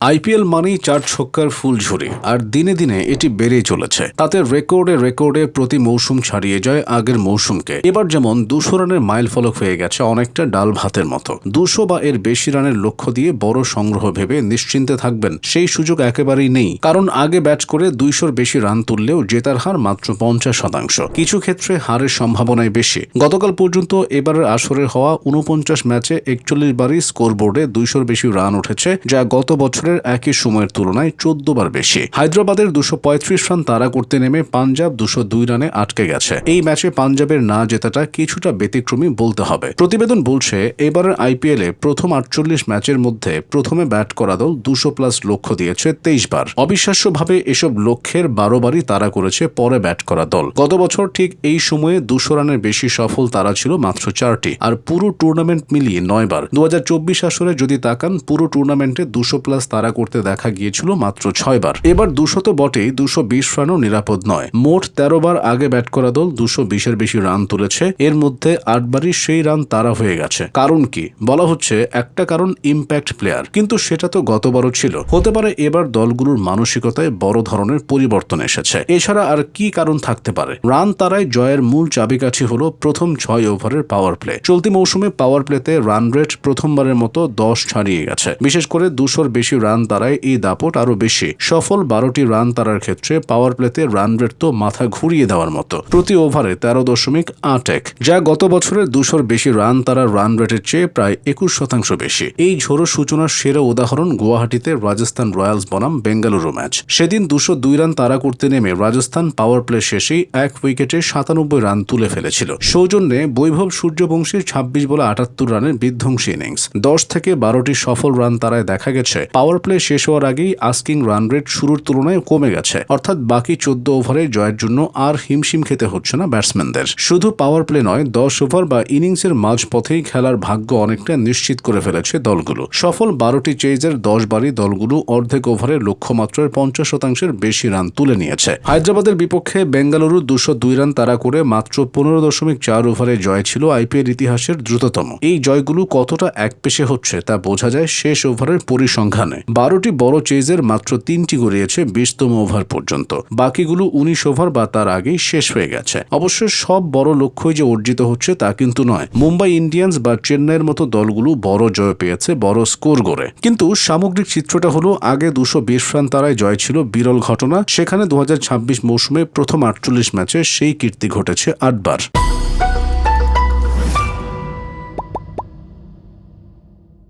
IPL মানেই 4 ছক্কার ফুলঝুরি, আর দিনে দিনে এটি বেড়েই চলেছে। তাতে রেকর্ডে প্রতি মৌসুম ছাড়িয়ে যায় আগের মৌসুমকে। এবার যেমন 200 রানের মাইল ফলক হয়ে গেছে অনেকটা ডাল ভাতের মতো। 200 বা এর বেশি রানের লক্ষ্য দিয়ে বড় সংগ্রহ ভেবে নিশ্চিন্তে থাকবেন, সেই সুযোগ একেবারেই নেই। কারণ আগে ব্যাট করে 200-র বেশি রান তুললেও জেতার হার মাত্র 50%। কিছু ক্ষেত্রে হারের সম্ভাবনাই বেশি। গতকাল পর্যন্ত এবারের আসরের হওয়া 49 ম্যাচে 41 বারই স্কোরবোর্ডে 200-র বেশি রান উঠেছে, যা গত বছর একই সময়ের তুলনায় 14 বার বেশি। হায়দ্রাবাদের 235 রান তাড়া করতে নেমে পাঞ্জাব 202 রানে আটকে গেছে। এই ম্যাচে পাঞ্জাবের না জেতাটা কিছুটা ব্যতিক্রমী বলতে হবে। প্রতিবেদন বলছে, এবারের আইপিএলে প্রথম 48 ম্যাচের মধ্যে প্রথমে ব্যাট করা দল 200+ লক্ষ্য দিয়েছে 23 বার। অবিশ্বাস্যভাবে এসব লক্ষ্যের 12 বারই তাড়া করেছে পরে ব্যাট করা দল। গত বছর ঠিক এই সময়ে 200 রানের বেশি সফল তাড়া ছিল মাত্র 4টি, আর পুরো টুর্নামেন্ট মিলিয়ে 9 বার। 2024 আসরে যদি তাকান, পুরো টুর্নামেন্টে 200+ তাড়া করতে দেখা গিয়েছিল মাত্র 6 বার। এবার 200 তো বটেই, 220 রানও নিরাপদ নয়। মোট 13 বার আগে ব্যাট করা দল 220-এর বেশি রান তুলেছে। এর মধ্যে 8 বারই সেই রান তাড়া হয়ে গেছে। কারণ কি? বলা হচ্ছে একটা কারণ ইম্প্যাক্ট প্লেয়ার, কিন্তু সেটা তো গতবারও ছিল। হতে পারে এবার দলগুলোর মানসিকতায় বড় ধরনের পরিবর্তন এসেছে। এছাড়া আর কি কারণ থাকতে পারে? রান তাড়ায় জয়ের মূল চাবিকাঠি হলো প্রথম 6 ওভারের পাওয়ার প্লে। চলতি মৌসুমে পাওয়ার প্লেতে রান রেট প্রথমবারের মতো 10 ছাড়িয়ে গেছে। বিশেষ করে 200-র বেশি রান তাড়ায় এই দাপট আরো বেশি। সফল 12টি রান তাড়ার ক্ষেত্রে পাওয়ার প্লেতে রান রেট তো মাথা ঘুরিয়ে দেওয়ার মতো, প্রতি ওভারে 13.81, যা গত বছরের 200-র বেশি রান তাড়ার রান রেটের চেয়ে প্রায় 21% বেশি। এই ঝোড়ো সূচনার সেরা উদাহরণ গুয়াহাটিতে রাজস্থান রয়্যালস বনাম বেঙ্গালুরু ম্যাচ। সেদিন 202 রান তাড়া করতে নেমে রাজস্থান পাওয়ার প্লে শেষেই 1 উইকেটে 97 রান তুলে ফেলেছিল। সৌজন্যে বৈভব সূর্যবংশীর 26 বলে 78 রানের বিধ্বংসী ইনিংস। 10 থেকে 12টি সফল রান তাড়ায় দেখা গেছে পাওয়ার প্লে শেষ হওয়ার আগেই আস্কিং রান রেট শুরুর তুলনায় কমে গেছে। অর্থাৎ বাকি 14 ওভারে জয়ের জন্য আর হিমশিম খেতে হচ্ছে না ব্যাটসম্যানদের। শুধু পাওয়ার প্লে নয়, 10 ওভার বা ইনিংসের মাঝপথেই খেলার ভাগ্য অনেকটা নিশ্চিত করে ফেলেছে দলগুলো। সফল 12টি চেজের 10 বারই দলগুলো অর্ধেক ওভারে লক্ষ্যমাত্রার 50%-এর বেশি রান তুলে নিয়েছে। হায়দ্রাবাদের বিপক্ষে বেঙ্গালুরু 202 রান তাড়া করে মাত্র 15.4 ওভারে জয় ছিল আইপিএল ইতিহাসের দ্রুততম। এই জয়গুলো কতটা একপেশে হচ্ছে তা বোঝা যায় শেষ ওভারের পরিসংখ্যানে। 12টি বড় চেজের মাত্র 3টি গড়িয়েছে 20তম ওভার পর্যন্ত। বাকিগুলো 19 ওভার বা তার আগেই শেষ হয়ে গেছে। অবশ্য সব বড় লক্ষ্যই যে অর্জিত হচ্ছে তা কিন্তু নয়। মুম্বাই ইন্ডিয়ান্স বা চেন্নাইয়ের মতো দলগুলো বড় জয় পেয়েছে বড় স্কোর গড়ে। কিন্তু সামগ্রিক চিত্রটা হলো, আগে 220 রান তাড়ায় জয় ছিল বিরল ঘটনা। সেখানে 2026 মৌসুমে প্রথম 48 ম্যাচে সেই কীর্তি ঘটেছে 8 বার।